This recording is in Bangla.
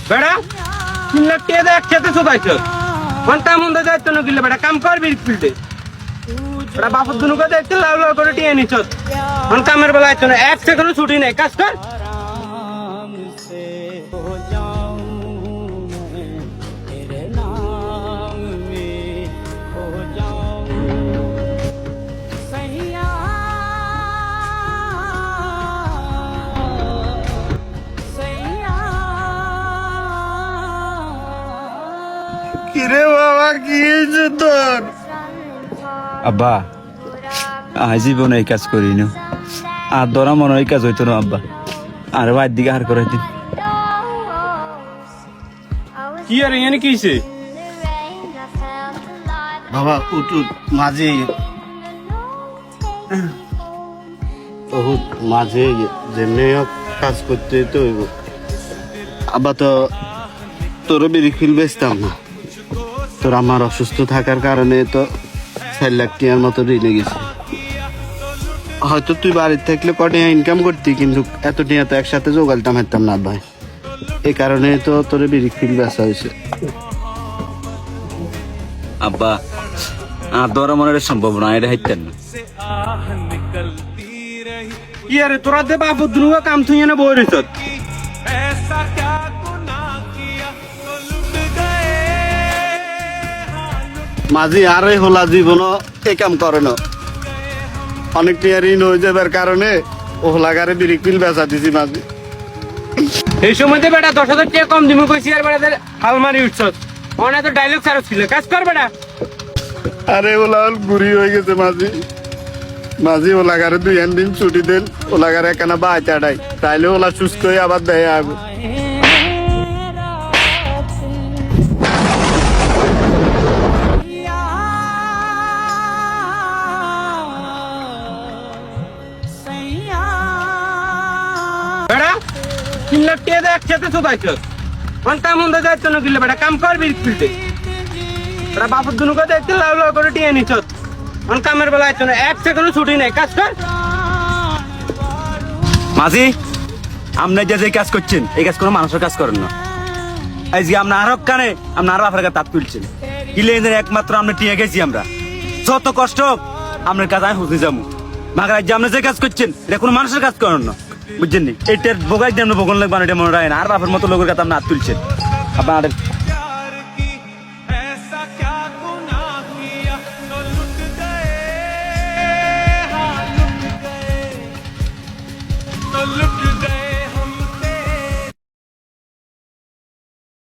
বেড়া 3 লাখ টাকা একসাথে চোদাইছ ঘন্টা মন্দ যাইতো না গিলে বেড়া কাম করবি ফিল্ডে বেড়া বাপর দুনুকে দেখতে লাউ লাউ করে টিয়ে নিছ কামের বেলা আইতো না এক সেকেন্ড ছুটি নেই কাজ কর কিরে বাবা কি হয়েছে তোর? আব্বা আজ জীবনে এই কাজ করি না আর ধরা মনে হয় কাজ হইতো না আব্বা আর বাইর দিকে হার করে দিন কি আর এখানে কি হয়েছে বাবা উঠ উঠ মাঝে বহুত মাঝে যেমনি হোক কাজ করতে তো হইব। আব্বা তো তোর বেরি ফিল বেচতাম না, তোর আমার অসুস্থ থাকার কারণে তো 4 লাখ টাকার মতো ঋণে গেছে। হয়তো তুই বাড়িতে থাকলে কটে ইনকাম করতি, কিন্তু এত টাকা তো একসাথে জোগালতাম হারতাম না ভাই। এই কারণে তো তোর বেরি ফিল বেচা হয়েছে। আব্বা আর ধরা মনে হয় সম্ভব না, এটা হাইতেন না। কি আরে তোরা দে বাপর দুনুকে কাম থুই না বই রইছ মাঝি আরে হলা জীবন এই কাম করে না, অনেক টিয়া ঋণ হয়ে যাবার কারণে ও হলাগারে বিরিক ফিল বেচা দিছি মাঝি। এই সময়তে বেটা 10,000 টাকা কম দিমু কইছি আর বেটা হাল মারি উঠছ অনেক তো ডায়লগ সারো ছিল কাজ কর বেটা আরে ওলা গুড়ি হয়ে গেছে মাঝি। মাঝি ওলাগারে 2 দিন ছুটি দেন, ওলাগারে একখানা বাই চাটাই, তাইলে ওলা সুস্থ হয়ে আবার দেয় আগে। বেটা 3 লাখ টাকা একসাথে চোদাইছ ঘন্টা মন্দ যাইতো না গিলে বেটা কাম করবি ফিল্ডে বেটা বাপর দুনুকে দেখতে লাউ লাউ করে টিয়ে নিছ কামের বেলা আইতো না এক সেকেন্ড ছুটি নেই কাজ কর মাঝি আপনি যে কাজ করছেন এই কাজ কোনো মানুষের কাজ করেন না। এই যে আপনার আরো কানে আপনার আরো আপনার তাপ তুলছেন কিলে একমাত্র আমরা টিয়ে গেছি। আমরা যত কষ্ট হোক আপনার কাজ আমি হুঁজে যাবো, মাগার যে আপনি যে কাজ করছেন এটা কোনো মানুষের কাজ করেন না, বুঝছেন নি? এইটার বোগাই দিয়ে আমরা বগন লাগবে এটা মনে হয় না। আর বাপের মতো লোকের কাছে আপনি হাত তুলছেন আপনার look